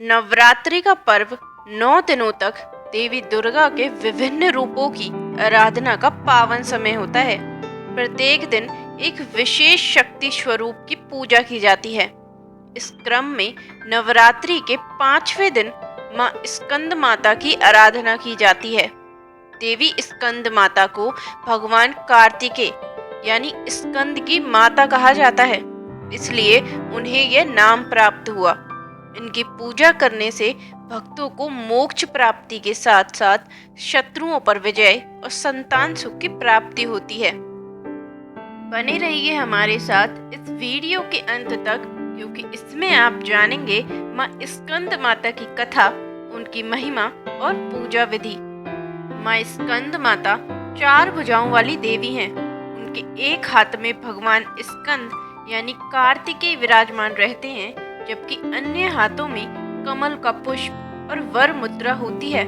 नवरात्रि का पर्व 9 दिनों तक देवी दुर्गा के विभिन्न रूपों की आराधना का पावन समय होता है। प्रत्येक दिन एक विशेष शक्ति स्वरूप की पूजा की जाती है। इस क्रम में नवरात्रि के 5वें दिन माँ स्कंद माता की आराधना की जाती है। देवी स्कंद माता को भगवान कार्तिकेय यानी स्कंद की माता कहा जाता है, इसलिए उन्हें यह नाम प्राप्त हुआ। इनकी पूजा करने से भक्तों को मोक्ष प्राप्ति के साथ साथ शत्रुओं पर विजय और संतान सुख की प्राप्ति होती है। बने रहिए हमारे साथ इस वीडियो के अंत तक, क्योंकि इसमें आप जानेंगे माँ स्कंद माता की कथा, उनकी महिमा और पूजा विधि। माँ स्कंद माता 4 भुजाओं वाली देवी हैं। उनके एक हाथ में भगवान स्कंद यानी कार्तिकेय विराजमान रहते हैं, जबकि अन्य हाथों में कमल का पुष्प और वर मुद्रा होती है।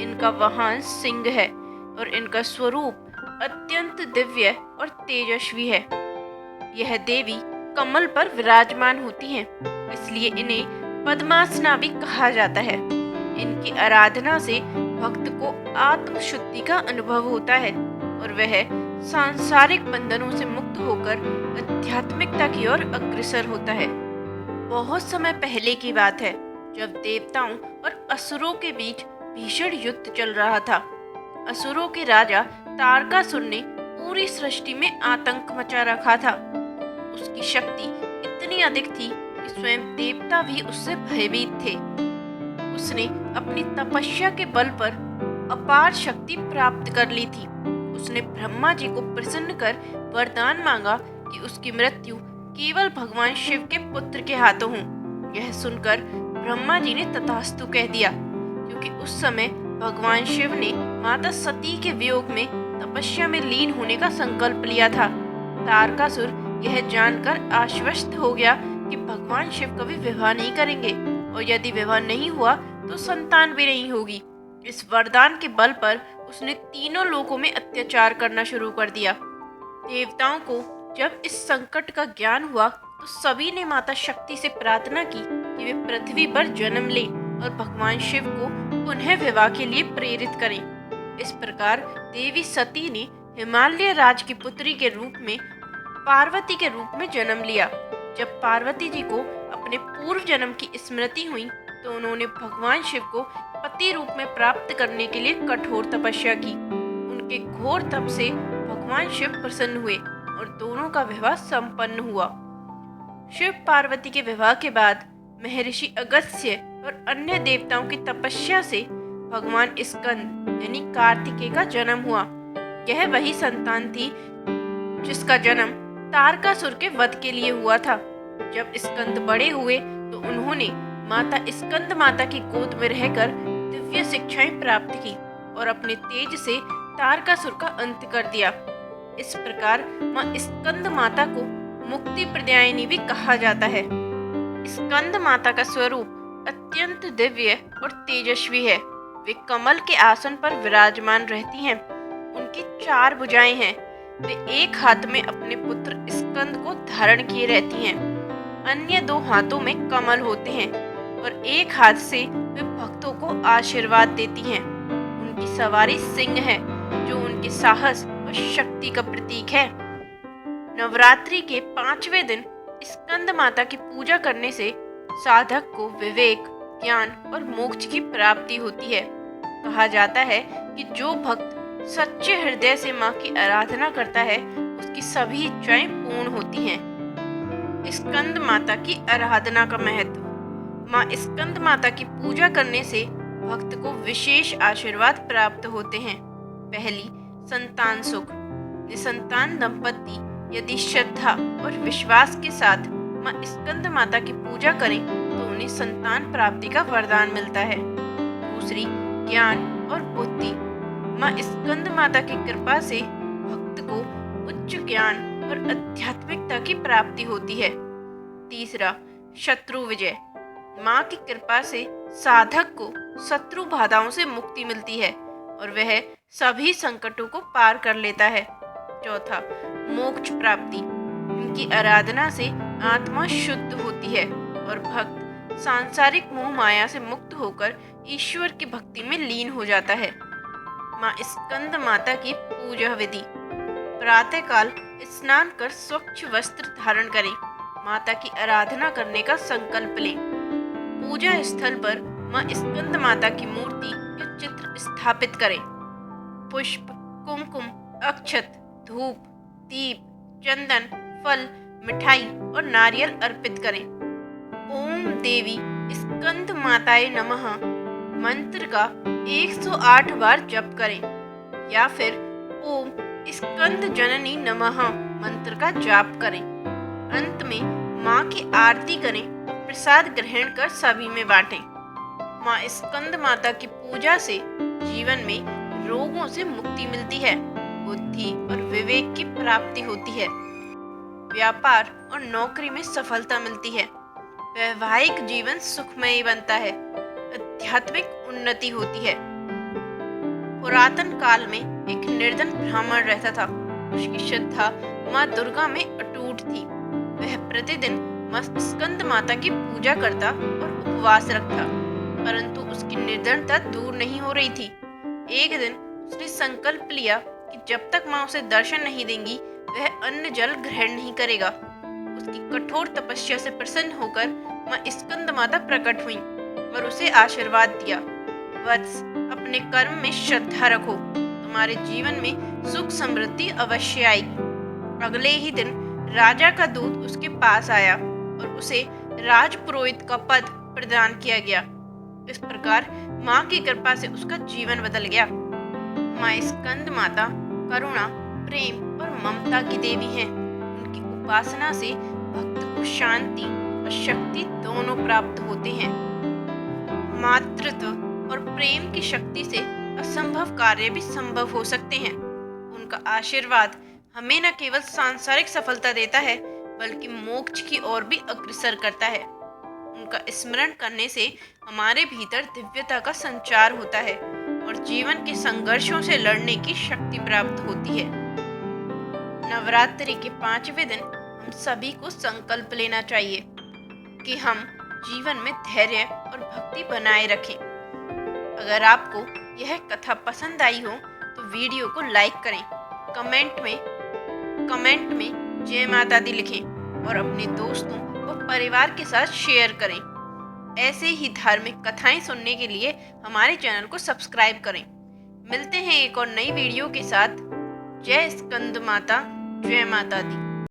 इनका वाहन सिंह है और इनका स्वरूप अत्यंत दिव्य और तेजस्वी है। यह देवी कमल पर विराजमान होती हैं, इसलिए इन्हें पद्मासना भी कहा जाता है। इनकी आराधना से भक्त को आत्म शुद्धि का अनुभव होता है और वह सांसारिक बंधनों से मुक्त होकर आध्यात्मिकता की ओर अग्रसर होता है। बहुत समय पहले की बात है, जब देवताओं और असुरों के बीच भीषण युद्ध चल रहा था। असुरों के राजा तारकासुर ने पूरी सृष्टि में आतंक मचा रखा था। उसकी शक्ति इतनी अधिक थी कि स्वयं देवता भी उससे भयभीत थे। उसने अपनी तपस्या के बल पर अपार शक्ति प्राप्त कर ली थी। उसने ब्रह्मा जी को प्रसन्न कर वरदान मांगा कि उसकी मृत्यु केवल भगवान शिव के पुत्र के हाथों हो। यह सुनकर ब्रह्मा जी ने तथास्तु कह दिया, क्योंकि उस समय भगवान शिव ने माता सती के वियोग में तपस्या में लीन होने का संकल्प लिया था। तारकासुर यह जानकर आश्वस्त हो गया कि भगवान शिव कभी विवाह नहीं करेंगे और यदि विवाह नहीं हुआ तो संतान भी नहीं होगी। इस वरदान के बल पर उसने तीनों लोकों में अत्याचार करना शुरू कर दिया। देवताओं को जब इस संकट का ज्ञान हुआ तो सभी ने माता शक्ति से प्रार्थना की कि वे पृथ्वी पर जन्म लें और भगवान शिव को पुनः विवाह के लिए प्रेरित करें। इस प्रकार देवी सती ने हिमालय राज की पुत्री के रूप में पार्वती के रूप में जन्म लिया। जब पार्वती जी को अपने पूर्व जन्म की स्मृति हुई तो उन्होंने भगवान शिव को पति रूप में प्राप्त करने के लिए कठोर तपस्या की। उनके घोर तप से भगवान शिव प्रसन्न हुए और दोनों का विवाह संपन्न हुआ। शिव पार्वती के विवाह के बाद महर्षि अगस्त्य और अन्य देवताओं की तपस्या से भगवान स्कंद यानी कार्तिकेय का जन्म हुआ। यह वही संतान थी जिसका जन्म तारकासुर के वध के लिए हुआ था। जब स्कंद बड़े हुए तो उन्होंने माता स्कंद माता की गोद में रहकर दिव्य शिक्षाएं प्राप्त की और अपने तेज से तारकासुर का अंत कर दिया। इस प्रकार माँ स्कंद माता को मुक्ति प्रदायिनी भी कहा जाता है। स्कंद माता का स्वरूप अत्यंत दिव्य और तेजस्वी है। वे कमल के आसन पर विराजमान रहती हैं। उनकी 4 भुजाएं हैं। वे एक हाथ में अपने पुत्र स्कंद को धारण किए रहती हैं। अन्य 2 हाथों में कमल होते हैं और एक हाथ से वे भक्तों को आशीर्वाद देती हैं। उनकी सवारी सिंह है, जो उनके साहस और शक्ति का प्रतीक है। नवरात्रि के 5वें दिन स्कंद माता की पूजा करने से साधक को विवेक, ज्ञान और मोक्ष की प्राप्ति होती है। कहा जाता है कि जो भक्त सच्चे हृदय से माँ की आराधना करता है, उसकी सभी इच्छाएं पूर्ण होती हैं। स्कंद माता की आराधना का महत्व। माँ स्कंद माता की पूजा करने से भक्त को विशेष आशीर्वाद प्राप्त होते हैं। पहली, संतान सुख। निसंतान दंपति यदि श्रद्धा और विश्वास के साथ माँ स्कंद माता की पूजा करें तो उन्हें संतान प्राप्ति का वरदान मिलता है। दूसरी, ज्ञान और बुद्धि। माँ स्कंद माता की कृपा से भक्त को उच्च ज्ञान और आध्यात्मिकता की प्राप्ति होती है। तीसरा, शत्रु विजय। माँ की कृपा से साधक को शत्रु बाधाओं से मुक्ति मिलती है और वह सभी संकटों को पार कर लेता है। चौथा, मोक्ष प्राप्ति। इनकी आराधना से आत्मा शुद्ध होती है और भक्त सांसारिक मोह माया से मुक्त होकर ईश्वर की भक्ति में लीन हो जाता है। माँ स्कंद माता की पूजा विधि। प्रातःकाल स्नान कर स्वच्छ वस्त्र धारण करें। माता की आराधना करने का संकल्प लें। पूजा स्थल पर माँ स्कंद माता की मूर्ति या चित्र स्थापित करें। पुष्प, कुमकुम, अक्षत, धूप, दीप, चंदन, फल, मिठाई और नारियल अर्पित करें। ओम देवी स्कंद माताए नमः मंत्र का 108 बार जप करें या फिर ओम स्कंद जननी नमः मंत्र का जाप करें। अंत में माँ की आरती करें और प्रसाद ग्रहण कर सभी में बांटें। माँ स्कंद माता की पूजा से जीवन में रोगों से मुक्ति मिलती है, बुद्धि और विवेक की प्राप्ति होती है, व्यापार और नौकरी में सफलता मिलती है, वैवाहिक जीवन सुखमय बनता है, आध्यात्मिक उन्नति होती है। पुरातन काल में एक निर्धन ब्राह्मण रहता था। उसकी श्रद्धा माँ दुर्गा में अटूट थी। वह प्रतिदिन माँ स्कंद माता की पूजा करता और उपवास रखता, परंतु उसकी निर्धनता दूर नहीं हो रही थी। एक दिन उसने संकल्प लिया कि जब तक माँ उसे दर्शन नहीं देंगी वह अन्न जल ग्रहण नहीं करेगा। उसकी कठोर तपस्या से प्रसन्न होकर माँ स्कंद माता प्रकट हुई और उसे आशीर्वाद दिया। वत्स, अपने कर्म में श्रद्धा रखो, तुम्हारे जीवन में सुख समृद्धि अवश्य आएगी। अगले ही दिन राजा का दूत उसके पास आया और उसे राजपुरोहित का पद प्रदान किया गया। इस प्रकार माँ की कृपा से उसका जीवन बदल गया। माँ स्कंद माता करुणा, प्रेम और ममता की देवी हैं। उनकी उपासना से भक्त को शांति और शक्ति दोनों प्राप्त होते हैं। मातृत्व और प्रेम की शक्ति से असंभव कार्य भी संभव हो सकते हैं। उनका आशीर्वाद हमें न केवल सांसारिक सफलता देता है बल्कि मोक्ष की ओर भी अग्रसर करता है। उनका स्मरण करने से हमारे भीतर दिव्यता का संचार होता है और जीवन के संघर्षों से लड़ने की शक्ति प्राप्त होती है। नवरात्रि के 5वें दिन हम सभी को संकल्प लेना चाहिए कि हम जीवन में धैर्य और भक्ति बनाए रखें। अगर आपको यह कथा पसंद आई हो तो वीडियो को लाइक करें, कमेंट में जय माता दी लिखें और अपने दोस्तों व परिवार के साथ शेयर करें। ऐसे ही धार्मिक कथाएं सुनने के लिए हमारे चैनल को सब्सक्राइब करें। मिलते हैं एक और नई वीडियो के साथ। जय स्कंद माता, जय माता दी।